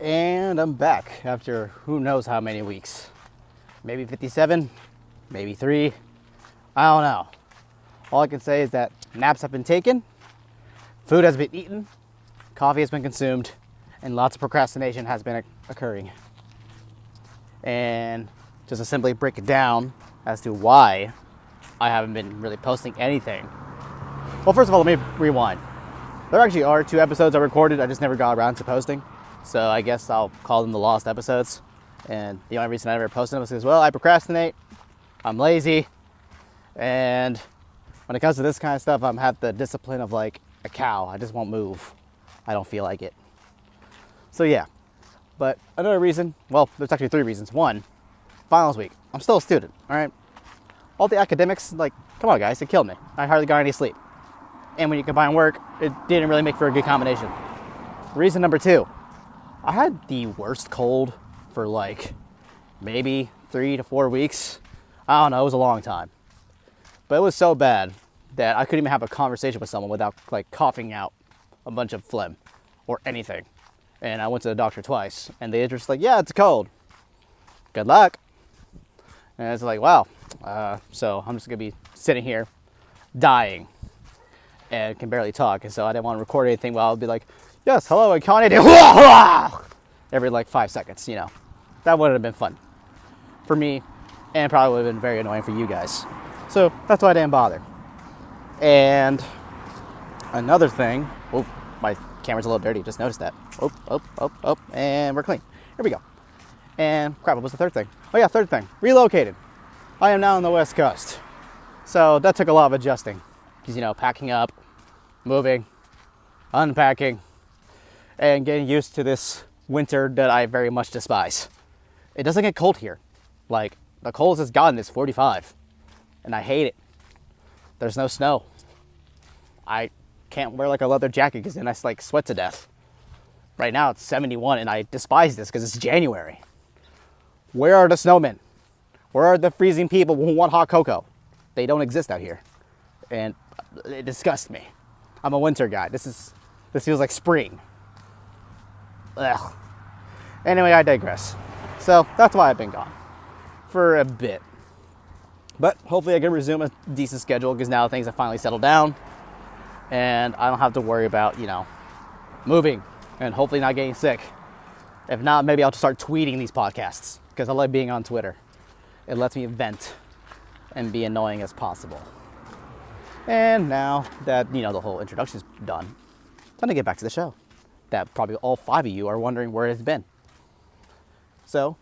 And I'm back after who knows how many weeks. Maybe 57, maybe 3. I don't know. All I can say is that naps have been taken, food has been eaten, coffee has been consumed, and lots of procrastination has been occurring. And just to simply break it down as to why I haven't been really posting anything. Well, first of all, let me rewind. There actually are 2 episodes I recorded, I just never got around to posting. So I guess I'll call them the lost episodes. And the only reason I never posted them was because, well, I procrastinate, I'm lazy, and when it comes to this kind of stuff, I'm have the discipline of like a cow. I just won't move. I don't feel like it. So yeah. But another reason, well, there's actually 3 reasons. 1, finals week. I'm still a student, all right? All the academics, like, come on guys, it killed me. I hardly got any sleep. And when you combine work, it didn't really make for a good combination. Reason number 2, I had the worst cold for like maybe 3 to 4 weeks. I don't know, it was a long time. But it was so bad that I couldn't even have a conversation with someone without like coughing out a bunch of phlegm or anything. And I went to the doctor twice and they were just like, yeah, it's a cold. Good luck. And it's like, wow. So I'm just gonna be sitting here dying and can barely talk. And so I didn't want to record anything while I'd be like, yes, hello, and Kanye every like 5 seconds, you know. That wouldn't have been fun for me and probably would have been very annoying for you guys. So that's why I didn't bother. And another thing, oh, my camera's a little dirty, just noticed that. Oh, and we're clean. Here we go. And crap, what was the third thing? Oh yeah, third thing, relocated. I am now on the West Coast. So that took a lot of adjusting. Because, you know, packing up, moving, unpacking, and getting used to this winter that I very much despise. It doesn't get cold here. Like, the coldest it's gotten is 45. And I hate it. There's no snow. I can't wear like a leather jacket because then I like sweat to death. Right now it's 71 and I despise this because it's January. Where are the snowmen? Where are the freezing people who want hot cocoa? They don't exist out here. And it disgusts me. I'm a winter guy. This feels like spring. Ugh. Anyway, I digress. So that's why I've been gone for a bit. But hopefully I can resume a decent schedule because now things have finally settled down and I don't have to worry about, you know, moving and hopefully not getting sick. If not, maybe I'll just start tweeting these podcasts because I like being on Twitter. It lets me vent and be annoying as possible. And now that, you know, the whole introduction's done, time to get back to the show. That probably all 5 of you are wondering where it's been. So,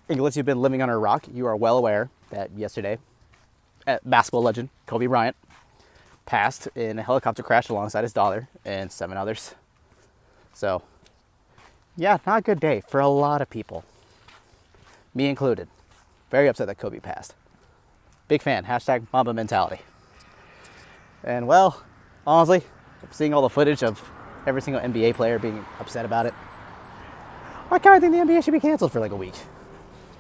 unless you've been living under a rock, you are well aware that yesterday, basketball legend Kobe Bryant passed in a helicopter crash alongside his daughter and 7 others. So, yeah, not a good day for a lot of people. Me included. Very upset that Kobe passed. Big fan. Hashtag Mamba mentality. And well, honestly, seeing all the footage of every single NBA player being upset about it, I kind of think the NBA should be canceled for like a week.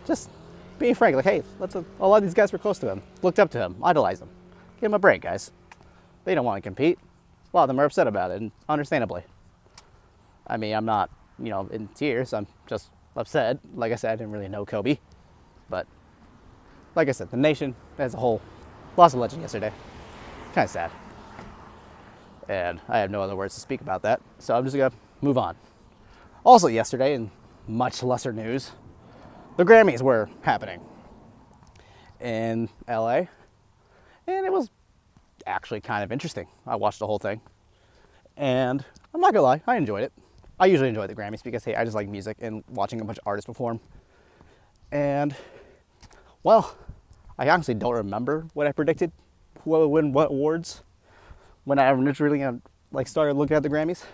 Just being frank, like, hey, a lot of these guys were close to him, looked up to him, idolized him. Give him a break, guys. They don't want to compete. A lot of them are upset about it, and understandably. I mean, I'm not, you know, in tears. I'm just upset. Like I said, I didn't really know Kobe. But, like I said, the nation as a whole lost a legend yesterday. Kind of sad. And I have no other words to speak about that, so I'm just going to move on. Also yesterday, in much lesser news, the Grammys were happening in LA, and it was actually kind of interesting. I watched the whole thing, and I'm not gonna lie, I enjoyed it. I usually enjoy the Grammys because, hey, I just like music and watching a bunch of artists perform. And, well, I honestly don't remember what I predicted who would win what awards when I originally started looking at the Grammys.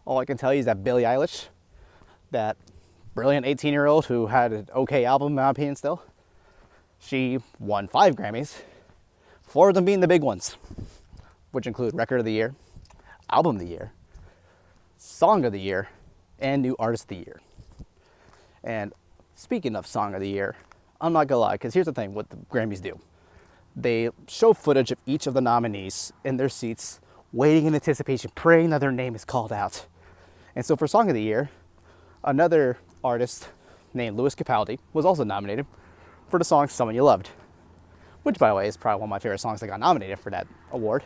All I can tell you is that Billie Eilish, that brilliant 18-year-old who had an okay album, in my opinion still, she won 5 Grammys, 4 of them being the big ones, which include Record of the Year, Album of the Year, Song of the Year, and New Artist of the Year. And speaking of Song of the Year, I'm not gonna lie, because here's the thing, what the Grammys do. They show footage of each of the nominees in their seats, waiting in anticipation, praying that their name is called out. And so for Song of the Year, Another artist named Louis Capaldi was also nominated for the song Someone You Loved, which, by the way, is probably one of my favorite songs that got nominated for that award.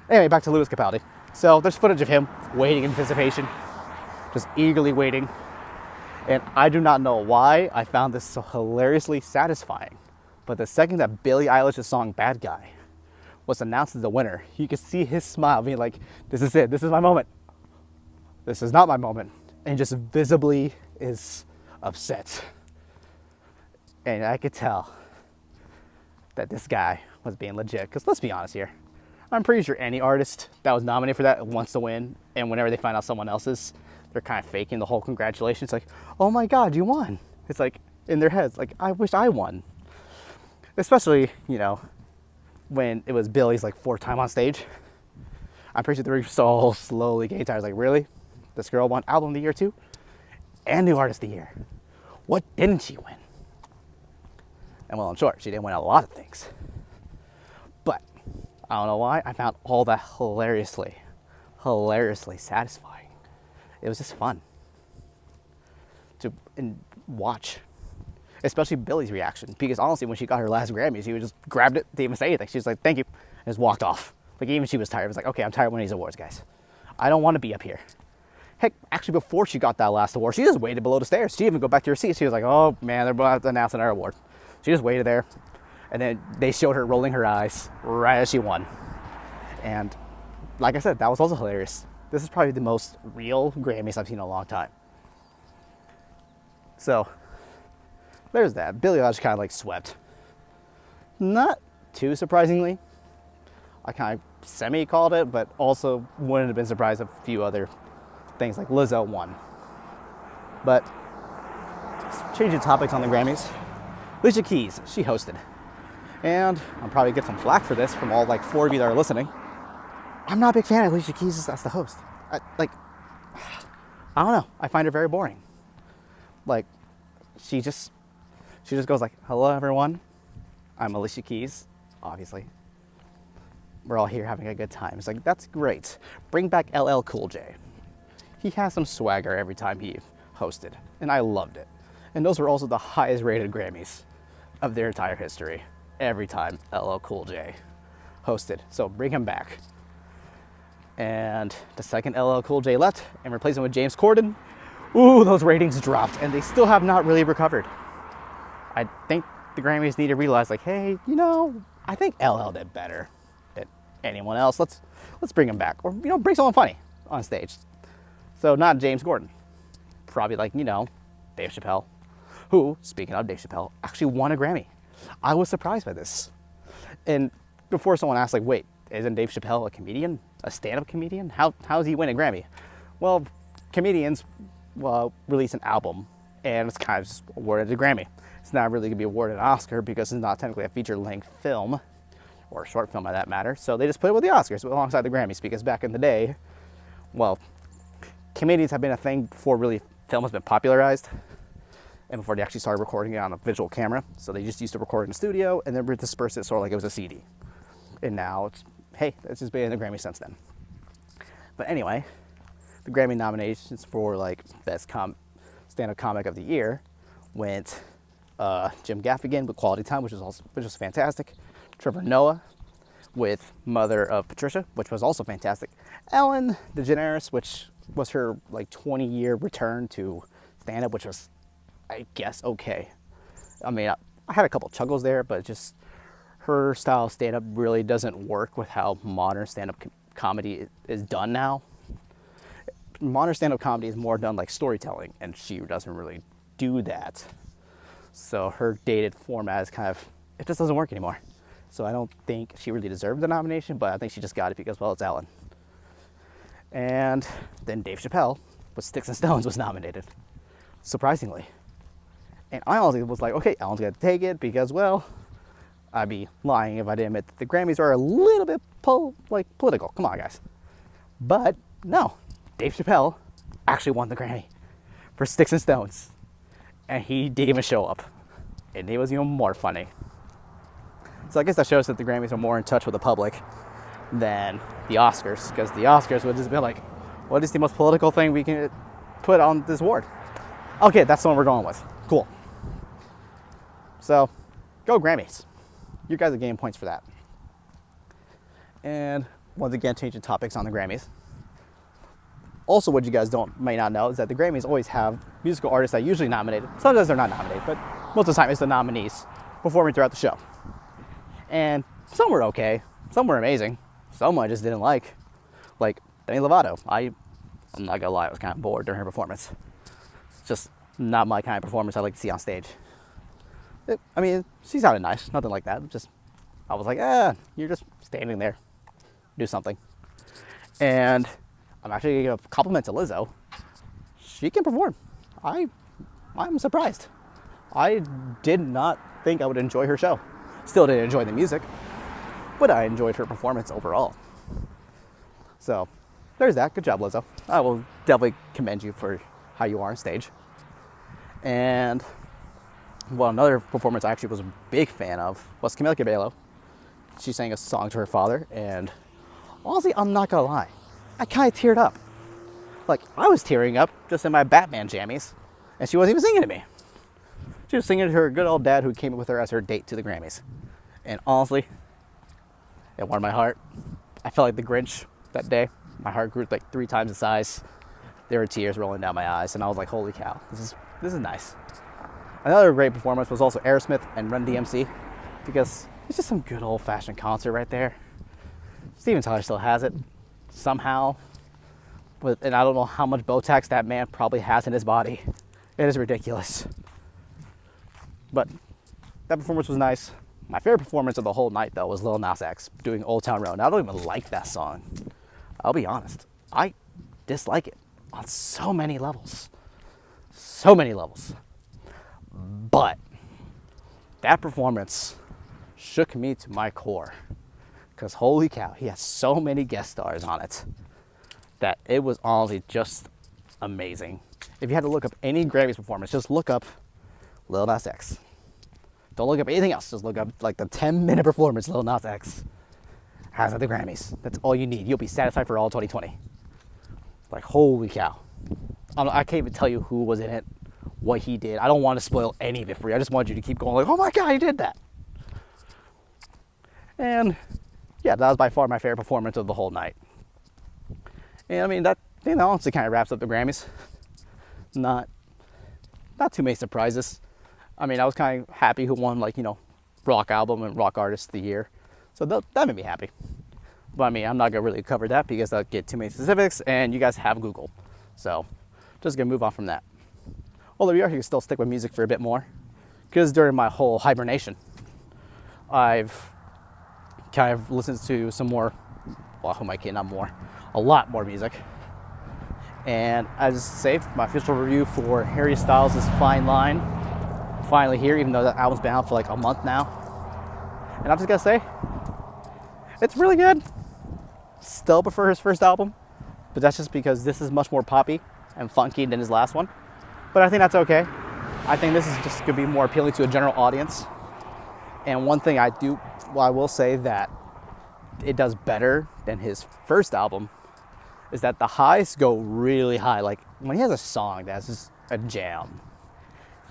Anyway, back to Louis Capaldi. So there's footage of him waiting in anticipation, just eagerly waiting. And I do not know why I found this so hilariously satisfying. But the second that Billie Eilish's song Bad Guy was announced as the winner, you could see his smile being like, this is it, this is my moment. This is not my moment. And just visibly is upset. And I could tell that this guy was being legit. Because let's be honest here. I'm pretty sure any artist that was nominated for that wants to win. And whenever they find out someone else's, they're kind of faking the whole congratulations. Like, oh my God, you won. It's like in their heads, like, I wish I won. Especially, you know, when it was Billie's like fourth time on stage. I'm pretty sure they were so slowly getting tired. Like, really? This girl won Album of the Year too? And New Artist of the Year. What didn't she win? And well, in short, she didn't win a lot of things. But I don't know why, I found all that hilariously satisfying. It was just fun to watch, especially Billie's reaction. Because honestly, when she got her last Grammy, she just grabbed it, didn't even say anything. She was like, thank you, and just walked off. Like, even she was tired. It was like, okay, I'm tired of winning these awards, guys. I don't want to be up here. Heck, actually, before she got that last award, she just waited below the stairs. She didn't even go back to her seat. She was like, oh man, they're about to announce another award. She just waited there. And then they showed her rolling her eyes right as she won. And like I said, that was also hilarious. This is probably the most real Grammys I've seen in a long time. So, there's that. Billie Eilish kind of like swept. Not too surprisingly. I kind of semi-called it, but also wouldn't have been surprised if a few other things like Lizzo won. But, changing topics on the Grammys. Alicia Keys, she hosted. And I'll probably get some flack for this from all like 4 of you that are listening. I'm not a big fan of Alicia Keys as the host. I don't know. I find her very boring. Like, she just goes like, hello everyone. I'm Alicia Keys, obviously. We're all here having a good time. It's like, that's great. Bring back LL Cool J. He has some swagger every time he hosted, and I loved it. And those were also the highest rated Grammys of their entire history. Every time LL Cool J hosted. So bring him back. And the second LL Cool J left and replaced him with James Corden, ooh, those ratings dropped, and they still have not really recovered. I think the Grammys need to realize, like, hey, you know, I think LL did better than anyone else. Let's bring him back, or you know, bring someone funny on stage. So not James Corden, probably like, you know, Dave Chappelle, who, speaking of Dave Chappelle, actually won a Grammy. I was surprised by this. And before someone asked, like, wait, isn't Dave Chappelle a comedian? A stand-up comedian? How does he win a Grammy? Well, comedians release an album, and it's kind of just awarded a Grammy. It's not really going to be awarded an Oscar because it's not technically a feature-length film, or a short film by that matter. So they just put it with the Oscars alongside the Grammys, because back in the day, well, comedians have been a thing before really film has been popularized, and before they actually started recording it on a visual camera. So they just used to record in the studio and then disperse it sort of like it was a CD. And now it's, hey, it's just been in the Grammy since then. But anyway, the Grammy nominations for like best stand-up comic of the year went Jim Gaffigan with Quality Time, which was fantastic. Trevor Noah with Mother of Patricia, which was also fantastic. Ellen DeGeneres, which was her like 20-year return to stand-up, which was, I guess, okay. I mean, I had a couple chuckles there, but just her style of stand-up really doesn't work with how modern stand-up comedy is done now. Modern stand-up comedy is more done like storytelling, and she doesn't really do that. So her dated format is kind of, it just doesn't work anymore. So I don't think she really deserved the nomination, but I think she just got it because, well, it's Ellen. And then Dave Chappelle with Sticks and Stones was nominated, surprisingly. And I honestly was like, okay, Ellen's gonna take it because, well, I'd be lying if I didn't admit that the Grammys are a little bit political. Come on, guys. But no, Dave Chappelle actually won the Grammy for Sticks and Stones. And he didn't even show up. And it was even more funny. So I guess that shows that the Grammys are more in touch with the public than the Oscars. Because the Oscars would just be like, what is the most political thing we can put on this award? Okay, that's the one we're going with. Cool. So, go Grammys. You guys are getting points for that. And once again, changing topics on the Grammys. Also, what you guys may not know is that the Grammys always have musical artists that are usually nominated. Sometimes they're not nominated, but most of the time it's the nominees performing throughout the show. And some were okay, some were amazing, some I just didn't like Demi Lovato. I'm not gonna lie, I was kind of bored during her performance. It's just not my kind of performance I like to see on stage. She sounded nice, nothing like that. I was like, you're just standing there, do something. And I'm actually gonna give a compliment to Lizzo. She can perform. I'm surprised. I did not think I would enjoy her show. Still didn't enjoy the music, but I enjoyed her performance overall. So there's that. Good job, Lizzo. I will definitely commend you for how you are on stage. And another performance I actually was a big fan of was Camila Cabello. She sang a song to her father, and honestly, I'm not gonna lie, I kind of teared up. I was tearing up just in my Batman jammies, and she wasn't even singing to me. She was singing to her good old dad who came with her as her date to the Grammys. And honestly, it warmed my heart. I felt like the Grinch that day. My heart grew 3 times the size. There were tears rolling down my eyes, and I was like, holy cow, this is nice. Another great performance was also Aerosmith and Run DMC, because it's just some good old-fashioned concert right there. Steven Tyler still has it, somehow. And I don't know how much Botox that man probably has in his body. It is ridiculous. But that performance was nice. My favorite performance of the whole night, though, was Lil Nas X doing Old Town Road. I don't even like that song. I'll be honest. I dislike it on so many levels. So many levels. But that performance shook me to my core. Because holy cow, he has so many guest stars on it that it was honestly just amazing. If you had to look up any Grammys performance, just look up Lil Nas X. Don't look up anything else. Just look up the 10-minute performance Lil Nas X has at the Grammys. That's all you need. You'll be satisfied for all 2020. Holy cow. I can't even tell you who was in it, what he did. I don't want to spoil any of it for you. I just want you to keep going oh my God, he did that. And yeah, that was by far my favorite performance of the whole night. And that honestly kind of wraps up the Grammys. Not too many surprises. I was kind of happy who won rock album and rock artist of the year. So that made me happy. But I'm not gonna really cover that because I'll get too many specifics, and you guys have Google. So just gonna move on from that. Although we actually still stick with music for a bit more, because during my whole hibernation, I've kind of listened to some more, well, who am I kidding, not more, a lot more music. And I just say my official review for Harry Styles' Fine Line, finally here, even though that album's been out for a month now. And I'm just gonna say, it's really good. Still prefer his first album, but that's just because this is much more poppy and funky than his last one. But I think that's okay. I think this is just gonna be more appealing to a general audience. And one thing I will say that it does better than his first album is that the highs go really high. When he has a song that's just a jam,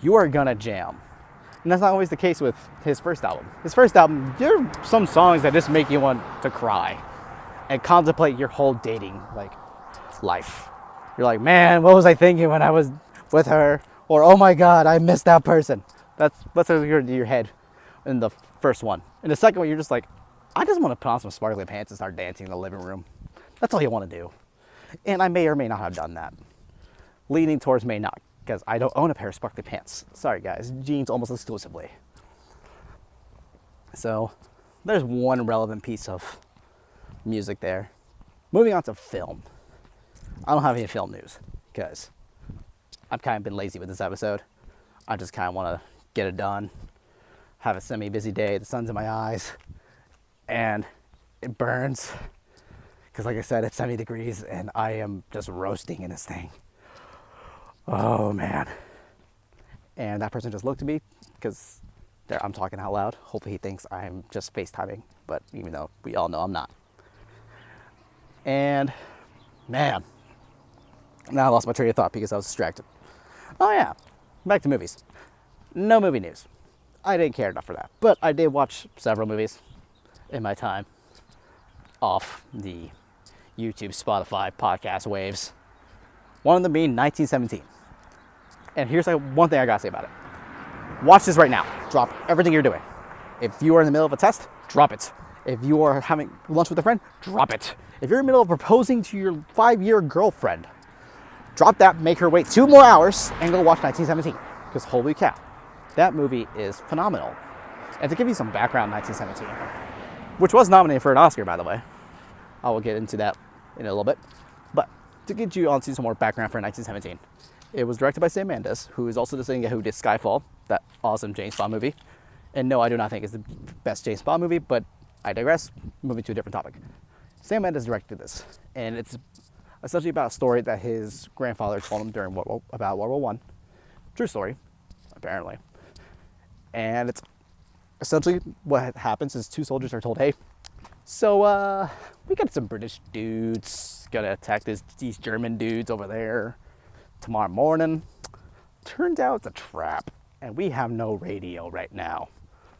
you are gonna jam. And that's not always the case with his first album. His first album, there are some songs that just make you want to cry and contemplate your whole dating life. You're like, man, what was I thinking when I was with her? Or, oh my God, I missed that person. That's what's going to your head in the first one. In the second one, you're just like, I just want to put on some sparkly pants and start dancing in the living room. That's all you want to do. And I may or may not have done that. Leaning towards may not, because I don't own a pair of sparkly pants. Sorry guys, jeans almost exclusively. So there's one relevant piece of music there. Moving on to film. I don't have any film news because I've kind of been lazy with this episode. I just kind of want to get it done. Have a semi-busy day, the sun's in my eyes, and it burns. Because like I said, it's 70 degrees and I am just roasting in this thing. Oh man. And that person just looked at me because I'm talking out loud. Hopefully he thinks I'm just FaceTiming, but even though we all know I'm not. And man, now I lost my train of thought because I was distracted. Oh yeah, back to movies. No movie news. I didn't care enough for that, but I did watch several movies in my time off the YouTube, Spotify, podcast waves. One of them being 1917. And here's one thing I gotta say about it. Watch this right now. Drop everything you're doing. If you are in the middle of a test, drop it. If you are having lunch with a friend, drop it. If you're in the middle of proposing to your 5-year girlfriend, drop that, make her wait 2 more hours, and go watch 1917. Because holy cow, that movie is phenomenal. And to give you some background, 1917, which was nominated for an Oscar, by the way. I will get into that in a little bit. But to get you onto some more background for 1917, it was directed by Sam Mendes, who is also the same guy who did Skyfall, that awesome James Bond movie. And no, I do not think it's the best James Bond movie, but I digress. Moving to a different topic. Sam Mendes directed this, and it's essentially about a story that his grandfather told him during about World War I. True story, apparently. And it's essentially what happens is 2 soldiers are told, hey, so we got some British dudes gonna attack these German dudes over there tomorrow morning. Turns out it's a trap, and we have no radio right now.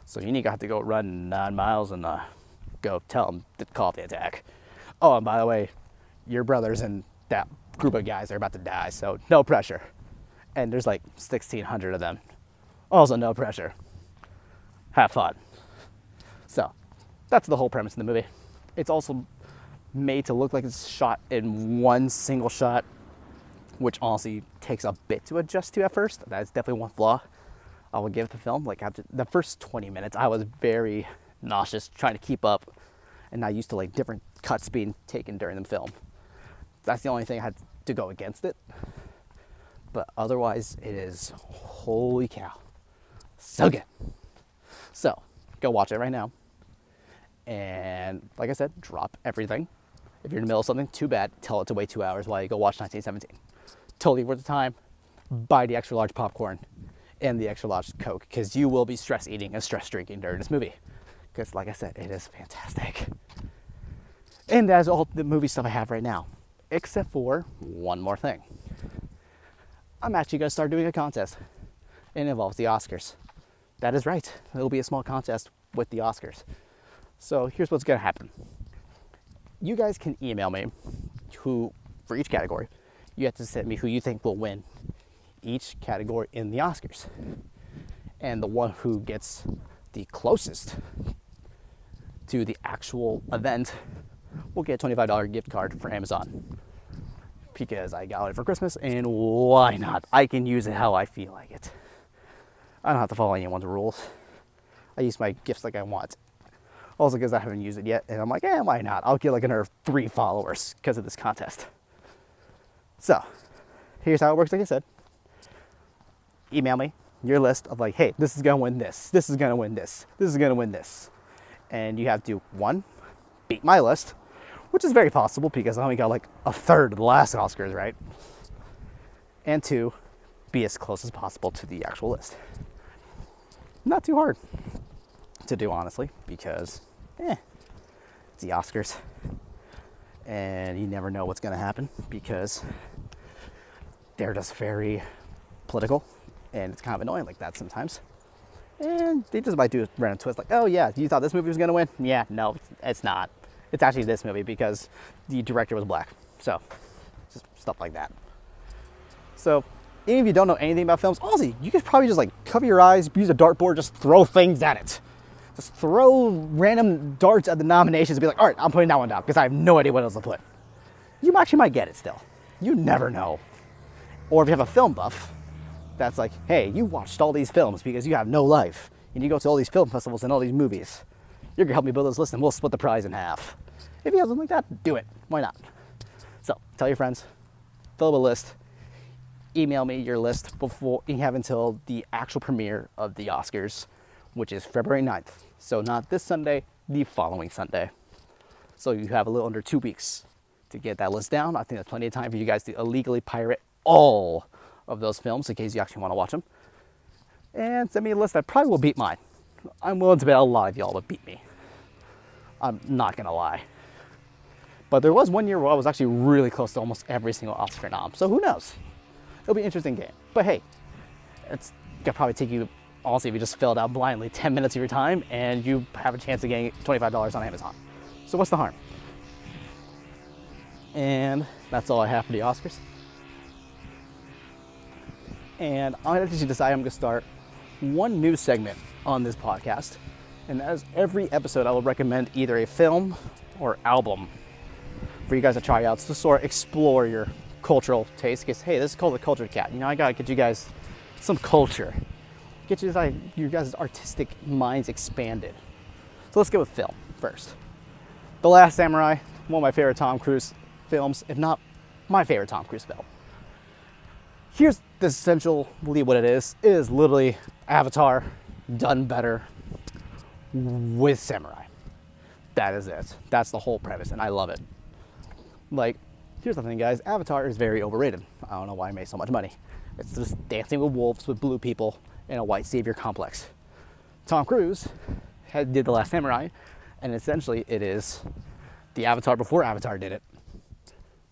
So you need to have to go run 9 miles and go tell them to call the attack. Oh, and by the way, your brothers and that group of guys are about to die, so no pressure. And there's like 1,600 of them. Also no pressure. Have fun. So that's the whole premise of the movie. It's also made to look like it's shot in one single shot, which honestly takes a bit to adjust to at first. That is definitely one flaw I will give the film. Like after the first 20 minutes, I was very nauseous trying to keep up and not used to like different cuts being taken during the film. That's the only thing I had to go against it. But otherwise, it is holy cow, so good. So go watch it right now. And like I said, drop everything. If you're in the middle of something, too bad. Tell it to wait 2 hours while you go watch 1917. Totally worth the time. Buy the extra large popcorn and the extra large Coke, because you will be stress eating and stress drinking during this movie. Because like I said, it is fantastic. And that's all the movie stuff I have right now, except for one more thing. I'm actually going to start doing a contest. It involves the Oscars. That is right. It'll be a small contest with the Oscars. So here's what's going to happen. You guys can email me who, for each category, you have to send me who you think will win each category in the Oscars. And the one who gets the closest to the actual event will get a $25 gift card for Amazon. Because I got it for Christmas, and why not? I can use it how I feel like it. I don't have to follow anyone's rules. I use my gifts like I want. Also because I haven't used it yet, and I'm like, why not? I'll get like another 3 followers because of this contest. So, here's how it works, like I said. Email me your list of like, hey, this is gonna win this, this is gonna win this, this is gonna win this. And you have to, 1, beat my list, which is very possible because I only got like a third of the last Oscars, right? And 2, be as close as possible to the actual list. Not too hard to do, honestly, because it's the Oscars, and you never know what's going to happen because they're just very political, and it's kind of annoying like that sometimes. And they just might do a random twist like, oh yeah, you thought this movie was going to win? Yeah, no, it's not. It's actually this movie because the director was black. So, just stuff like that. So, even if you don't know anything about films, honestly, you could probably just like cover your eyes, use a dartboard, just throw things at it. Just throw random darts at the nominations and be like, all right, I'm putting that one down because I have no idea what else to put. You actually might get it still. You never know. Or if you have a film buff, that's like, hey, you watched all these films because you have no life. And you go to all these film festivals and all these movies. You're going to help me build this list and we'll split the prize in half. If you have something like that, do it. Why not? So, tell your friends. Fill up a list. Email me your list before you have until the actual premiere of the Oscars, which is February 9th. So not this Sunday, the following Sunday. So you have a little under 2 weeks to get that list down. I think that's plenty of time for you guys to illegally pirate all of those films in case you actually want to watch them. And send me a list that probably will beat mine. I'm willing to bet a lot of y'all will beat me. I'm not going to lie. But there was one year where I was actually really close to almost every single Oscar nom. So who knows? It'll be an interesting game. But hey, it's gonna probably take you, honestly, if you just fill it out blindly, 10 minutes of your time, and you have a chance of getting $25 on Amazon. So what's the harm? And that's all I have for the Oscars. And I actually decided I'm gonna start one new segment on this podcast. And as every episode, I will recommend either a film or album for you guys to try out to sort of explore your cultural taste. Because hey, this is called the Cultured Cat. You know, I gotta get you guys some culture, get you guys' artistic minds expanded. So let's go with film first. The Last Samurai, one of my favorite Tom Cruise films, if not my favorite Tom Cruise film. Here's essentially what it is. It is literally Avatar done better with samurai. That is it. That's the whole premise, and I love it. Like, here's the thing, guys. Avatar is very overrated. I don't know why it made so much money. It's just dancing with wolves with blue people in a white savior complex. Tom Cruise did The Last Samurai, and essentially it is the Avatar before Avatar did it,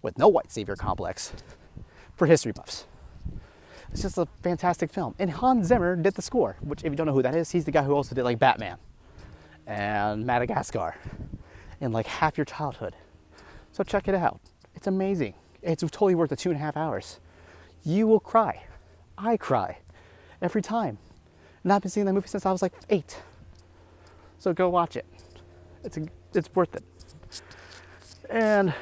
with no white savior complex for history buffs. It's just a fantastic film. And Hans Zimmer did the score, which if you don't know who that is, he's the guy who also did like Batman and Madagascar and like half your childhood. So check it out. It's amazing. It's totally worth the 2.5 hours. You will cry. I cry every time. And I've been seeing that movie since I was like 8. So go watch it. It's worth it. And,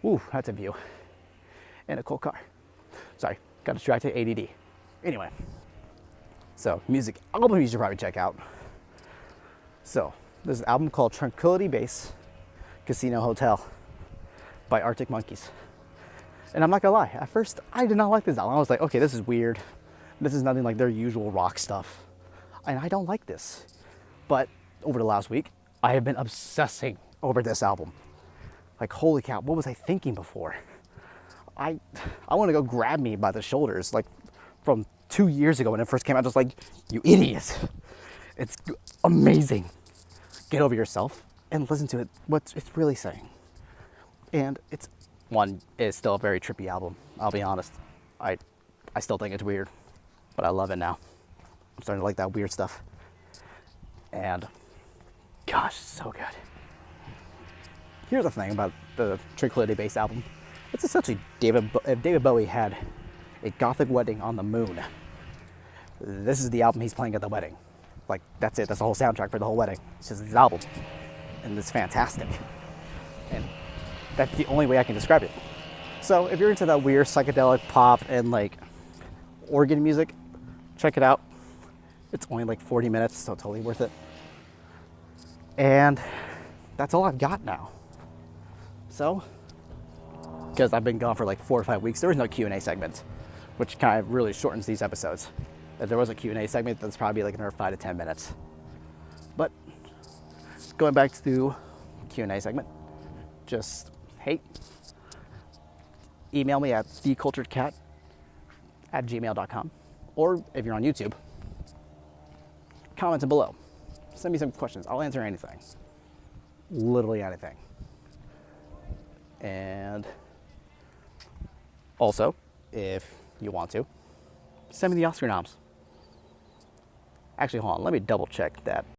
ooh, that's a view. And a cool car. Sorry. Got distracted, ADD. Anyway, so music album you should probably check out. So there's an album called Tranquility Base Casino Hotel by Arctic Monkeys. And I'm not gonna lie, at first I did not like this album. I was like, okay, this is weird. This is nothing like their usual rock stuff. And I don't like this. But over the last week, I have been obsessing over this album. Like, holy cow, what was I thinking before? I want to go grab me by the shoulders, like from 2 years ago when it first came out, just like, you idiot. It's amazing. Get over yourself and listen to it, what it's really saying. And it's still a very trippy album, I'll be honest. I still think it's weird, but I love it now. I'm starting to like that weird stuff. And gosh, so good. Here's the thing about the Tranquility Base album. It's essentially if David Bowie had a gothic wedding on the moon, this is the album he's playing at the wedding. Like, that's it. That's the whole soundtrack for the whole wedding. It's just his album. And it's fantastic. And that's the only way I can describe it. So if you're into that weird psychedelic pop and like organ music, check it out. It's only like 40 minutes, so totally worth it. And that's all I've got now. So, because I've been gone for like 4 or 5 weeks, there was no Q&A segment, which kind of really shortens these episodes. If there was a Q&A segment, that's probably like another 5 to 10 minutes. But going back to Q&A segment, just, hey, email me at theculturedcat@gmail.com. Or if you're on YouTube, comment below. Send me some questions. I'll answer anything. Literally anything. And also, if you want to, send me the Oscar noms. Actually, hold on. Let me double check that.